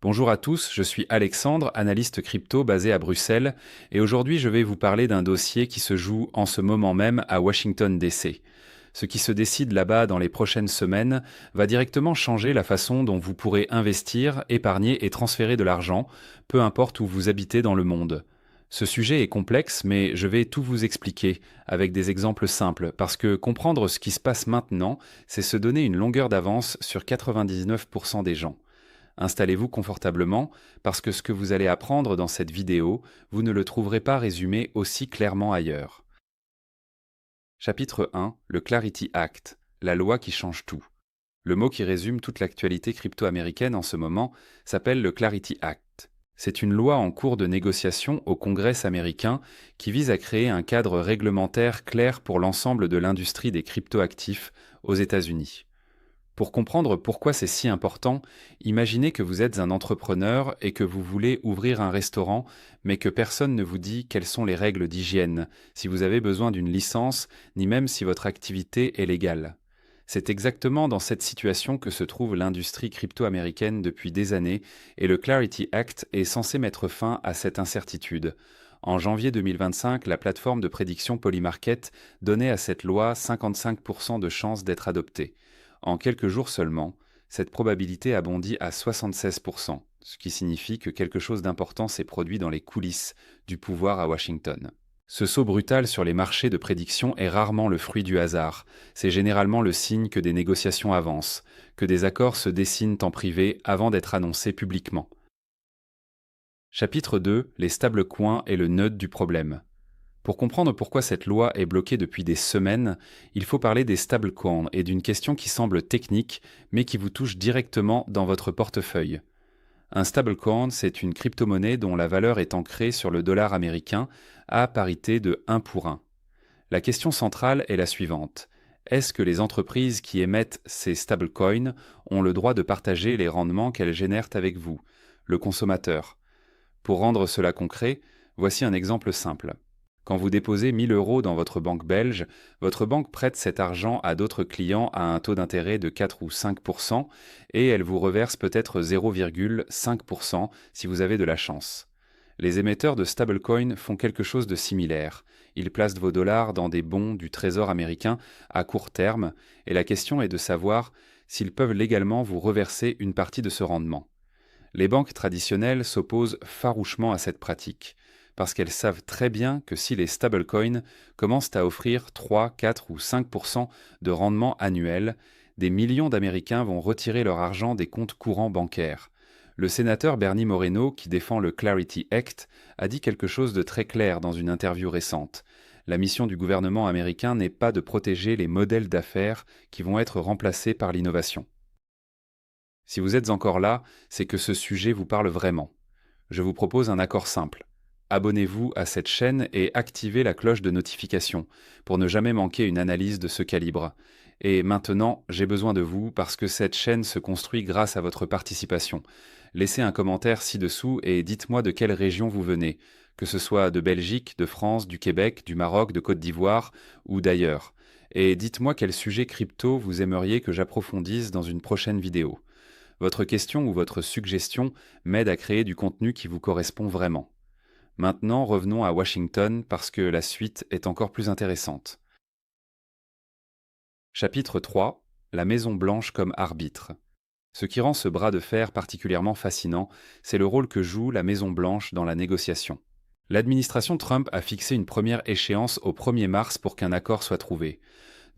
Bonjour à tous, je suis Alexandre, analyste crypto basé à Bruxelles, et aujourd'hui je vais vous parler d'un dossier qui se joue en ce moment même à Washington DC. Ce qui se décide là-bas dans les prochaines semaines va directement changer la façon dont vous pourrez investir, épargner et transférer de l'argent, peu importe où vous habitez dans le monde. Ce sujet est complexe, mais je vais tout vous expliquer avec des exemples simples, parce que comprendre ce qui se passe maintenant, c'est se donner une longueur d'avance sur 99% des gens. Installez-vous confortablement parce que ce que vous allez apprendre dans cette vidéo, vous ne le trouverez pas résumé aussi clairement ailleurs. Chapitre 1, le Clarity Act, la loi qui change tout. Le mot qui résume toute l'actualité crypto-américaine en ce moment s'appelle le Clarity Act. C'est une loi en cours de négociation au Congrès américain qui vise à créer un cadre réglementaire clair pour l'ensemble de l'industrie des crypto-actifs aux États-Unis. Pour comprendre pourquoi c'est si important, imaginez que vous êtes un entrepreneur et que vous voulez ouvrir un restaurant, mais que personne ne vous dit quelles sont les règles d'hygiène, si vous avez besoin d'une licence, ni même si votre activité est légale. C'est exactement dans cette situation que se trouve l'industrie crypto-américaine depuis des années, et le Clarity Act est censé mettre fin à cette incertitude. En janvier 2025, la plateforme de prédiction Polymarket donnait à cette loi 55% de chances d'être adoptée. En quelques jours seulement, cette probabilité a bondi à 76%, ce qui signifie que quelque chose d'important s'est produit dans les coulisses du pouvoir à Washington. Ce saut brutal sur les marchés de prédiction est rarement le fruit du hasard, c'est généralement le signe que des négociations avancent, que des accords se dessinent en privé avant d'être annoncés publiquement. Chapitre 2, les stablecoins et le nœud du problème. Pour comprendre pourquoi cette loi est bloquée depuis des semaines, il faut parler des stablecoins et d'une question qui semble technique, mais qui vous touche directement dans votre portefeuille. Un stablecoin, c'est une crypto-monnaie dont la valeur est ancrée sur le dollar américain à parité de 1 pour 1. La question centrale est la suivante. Est-ce que les entreprises qui émettent ces stablecoins ont le droit de partager les rendements qu'elles génèrent avec vous, le consommateur? Pour rendre cela concret, voici un exemple simple. Quand vous déposez 1 000 € dans votre banque belge, votre banque prête cet argent à d'autres clients à un taux d'intérêt de 4 ou 5% et elle vous reverse peut-être 0,5% si vous avez de la chance. Les émetteurs de stablecoin font quelque chose de similaire. Ils placent vos dollars dans des bons du Trésor américain à court terme et la question est de savoir s'ils peuvent légalement vous reverser une partie de ce rendement. Les banques traditionnelles s'opposent farouchement à cette pratique, parce qu'elles savent très bien que si les stablecoins commencent à offrir 3, 4 ou 5% de rendement annuel, des millions d'Américains vont retirer leur argent des comptes courants bancaires. Le sénateur Bernie Moreno, qui défend le Clarity Act, a dit quelque chose de très clair dans une interview récente. La mission du gouvernement américain n'est pas de protéger les modèles d'affaires qui vont être remplacés par l'innovation. Si vous êtes encore là, c'est que ce sujet vous parle vraiment. Je vous propose un accord simple. Abonnez-vous à cette chaîne et activez la cloche de notification pour ne jamais manquer une analyse de ce calibre. Et maintenant, j'ai besoin de vous parce que cette chaîne se construit grâce à votre participation. Laissez un commentaire ci-dessous et dites-moi de quelle région vous venez, que ce soit de Belgique, de France, du Québec, du Maroc, de Côte d'Ivoire ou d'ailleurs. Et dites-moi quel sujet crypto vous aimeriez que j'approfondisse dans une prochaine vidéo. Votre question ou votre suggestion m'aide à créer du contenu qui vous correspond vraiment. Maintenant, revenons à Washington parce que la suite est encore plus intéressante. Chapitre 3. La Maison-Blanche comme arbitre. Ce qui rend ce bras de fer particulièrement fascinant, c'est le rôle que joue la Maison-Blanche dans la négociation. L'administration Trump a fixé une première échéance au 1er mars pour qu'un accord soit trouvé.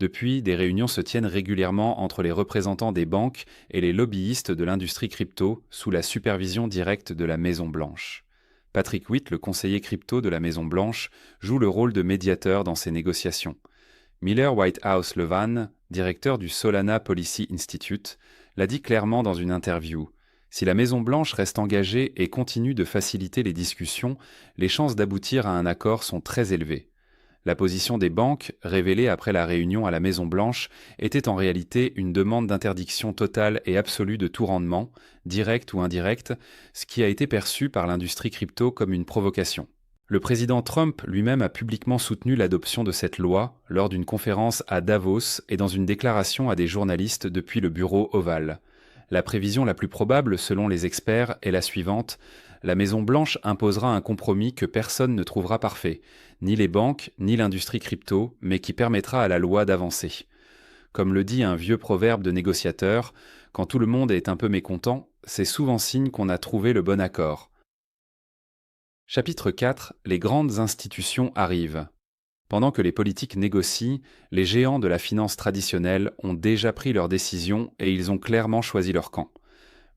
Depuis, des réunions se tiennent régulièrement entre les représentants des banques et les lobbyistes de l'industrie crypto sous la supervision directe de la Maison-Blanche. Patrick Witt, le conseiller crypto de la Maison-Blanche, joue le rôle de médiateur dans ces négociations. Miller Whitehouse Levan, directeur du Solana Policy Institute, l'a dit clairement dans une interview. Si la Maison-Blanche reste engagée et continue de faciliter les discussions, les chances d'aboutir à un accord sont très élevées. La position des banques, révélée après la réunion à la Maison-Blanche, était en réalité une demande d'interdiction totale et absolue de tout rendement, direct ou indirect, ce qui a été perçu par l'industrie crypto comme une provocation. Le président Trump lui-même a publiquement soutenu l'adoption de cette loi lors d'une conférence à Davos et dans une déclaration à des journalistes depuis le bureau ovale. La prévision la plus probable, selon les experts, est la suivante. La Maison-Blanche imposera un compromis que personne ne trouvera parfait, ni les banques, ni l'industrie crypto, mais qui permettra à la loi d'avancer. Comme le dit un vieux proverbe de négociateur, quand tout le monde est un peu mécontent, c'est souvent signe qu'on a trouvé le bon accord. Chapitre 4. Les grandes institutions arrivent. Pendant que les politiques négocient, les géants de la finance traditionnelle ont déjà pris leurs décisions et ils ont clairement choisi leur camp.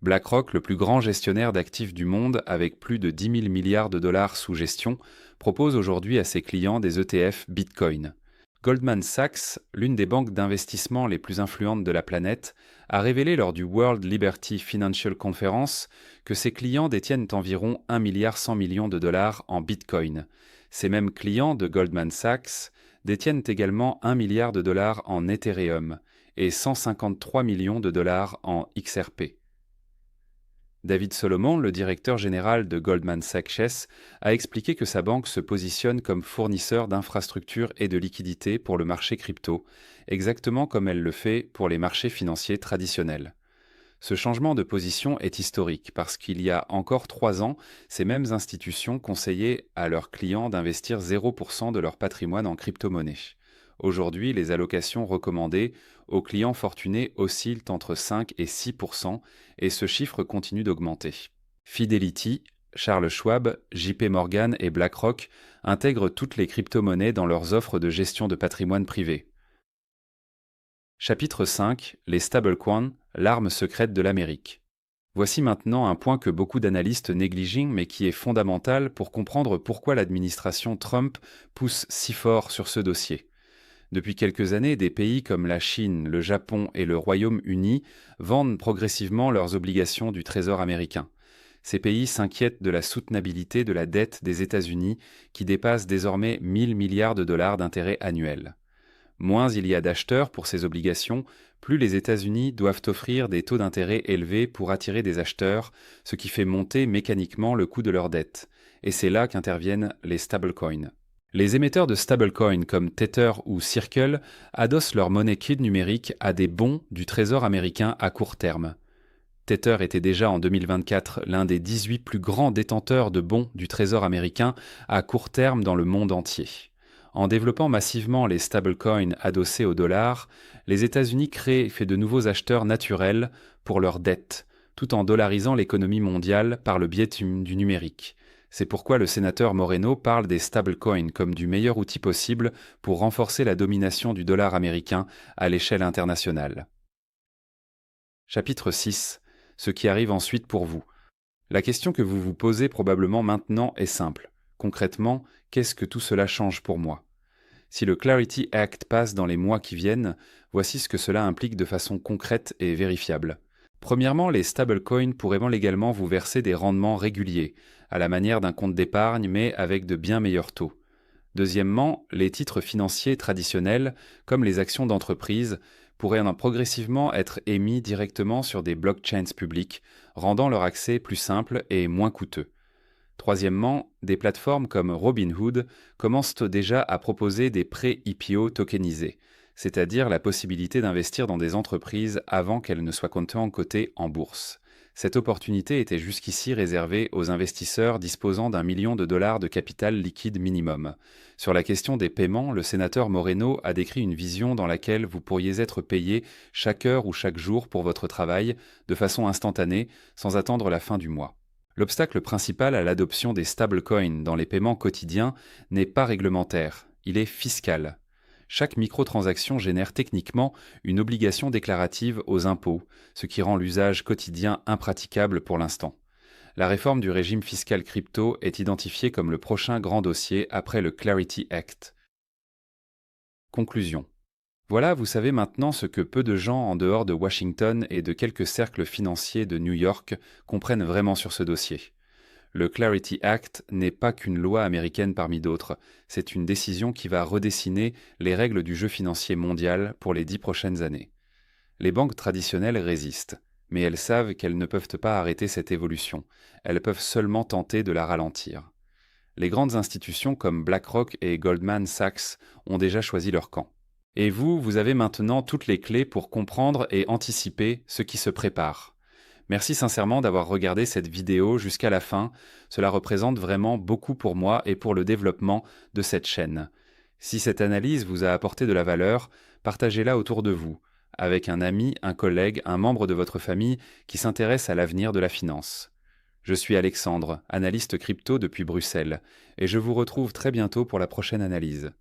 BlackRock, le plus grand gestionnaire d'actifs du monde avec plus de 10 000 milliards de dollars sous gestion, propose aujourd'hui à ses clients des ETF Bitcoin. Goldman Sachs, l'une des banques d'investissement les plus influentes de la planète, a révélé lors du World Liberty Financial Conference que ses clients détiennent environ 1,1 milliard de dollars en Bitcoin. Ces mêmes clients de Goldman Sachs détiennent également 1 milliard de dollars en Ethereum et 153 millions de dollars en XRP. David Solomon, le directeur général de Goldman Sachs, a expliqué que sa banque se positionne comme fournisseur d'infrastructures et de liquidités pour le marché crypto, exactement comme elle le fait pour les marchés financiers traditionnels. Ce changement de position est historique parce qu'il y a encore 3 ans, ces mêmes institutions conseillaient à leurs clients d'investir 0% de leur patrimoine en crypto-monnaie. Aujourd'hui, les allocations recommandées aux clients fortunés oscillent entre 5 et 6%, et ce chiffre continue d'augmenter. Fidelity, Charles Schwab, JP Morgan et BlackRock intègrent toutes les crypto-monnaies dans leurs offres de gestion de patrimoine privé. Chapitre 5. Les stablecoins, l'arme secrète de l'Amérique. Voici maintenant un point que beaucoup d'analystes négligent mais qui est fondamental pour comprendre pourquoi l'administration Trump pousse si fort sur ce dossier. Depuis quelques années, des pays comme la Chine, le Japon et le Royaume-Uni vendent progressivement leurs obligations du Trésor américain. Ces pays s'inquiètent de la soutenabilité de la dette des États-Unis qui dépasse désormais 1 000 milliards de dollars d'intérêts annuels. Moins il y a d'acheteurs pour ces obligations, plus les États-Unis doivent offrir des taux d'intérêt élevés pour attirer des acheteurs, ce qui fait monter mécaniquement le coût de leur dette. Et c'est là qu'interviennent les stablecoins. Les émetteurs de stablecoins comme Tether ou Circle adossent leur monnaie liquide numérique à des bons du Trésor américain à court terme. Tether était déjà en 2024 l'un des 18 plus grands détenteurs de bons du Trésor américain à court terme dans le monde entier. En développant massivement les stablecoins adossés au dollar, les États-Unis créent de nouveaux acheteurs naturels pour leurs dettes, tout en dollarisant l'économie mondiale par le biais du numérique. C'est pourquoi le sénateur Moreno parle des stablecoins comme du meilleur outil possible pour renforcer la domination du dollar américain à l'échelle internationale. Chapitre 6. Ce qui arrive ensuite pour vous. La question que vous vous posez probablement maintenant est simple. Concrètement, qu'est-ce que tout cela change pour moi ? Si le Clarity Act passe dans les mois qui viennent, voici ce que cela implique de façon concrète et vérifiable. Premièrement, les stablecoins pourraient légalement vous verser des rendements réguliers, à la manière d'un compte d'épargne mais avec de bien meilleurs taux. Deuxièmement, les titres financiers traditionnels, comme les actions d'entreprise, pourraient progressivement être émis directement sur des blockchains publics, rendant leur accès plus simple et moins coûteux. Troisièmement, des plateformes comme Robinhood commencent déjà à proposer des prêts IPO tokenisés, c'est-à-dire la possibilité d'investir dans des entreprises avant qu'elles ne soient cotées en bourse. Cette opportunité était jusqu'ici réservée aux investisseurs disposant d'1 million de dollars de capital liquide minimum. Sur la question des paiements, le sénateur Moreno a décrit une vision dans laquelle vous pourriez être payé chaque heure ou chaque jour pour votre travail, de façon instantanée, sans attendre la fin du mois. L'obstacle principal à l'adoption des stablecoins dans les paiements quotidiens n'est pas réglementaire, il est fiscal. Chaque microtransaction génère techniquement une obligation déclarative aux impôts, ce qui rend l'usage quotidien impraticable pour l'instant. La réforme du régime fiscal crypto est identifiée comme le prochain grand dossier après le Clarity Act. Conclusion. Voilà, vous savez maintenant ce que peu de gens en dehors de Washington et de quelques cercles financiers de New York comprennent vraiment sur ce dossier. Le Clarity Act n'est pas qu'une loi américaine parmi d'autres, c'est une décision qui va redessiner les règles du jeu financier mondial pour les 10 prochaines années. Les banques traditionnelles résistent, mais elles savent qu'elles ne peuvent pas arrêter cette évolution, elles peuvent seulement tenter de la ralentir. Les grandes institutions comme BlackRock et Goldman Sachs ont déjà choisi leur camp. Et vous avez maintenant toutes les clés pour comprendre et anticiper ce qui se prépare. Merci sincèrement d'avoir regardé cette vidéo jusqu'à la fin. Cela représente vraiment beaucoup pour moi et pour le développement de cette chaîne. Si cette analyse vous a apporté de la valeur, partagez-la autour de vous, avec un ami, un collègue, un membre de votre famille qui s'intéresse à l'avenir de la finance. Je suis Alexandre, analyste crypto depuis Bruxelles, et je vous retrouve très bientôt pour la prochaine analyse.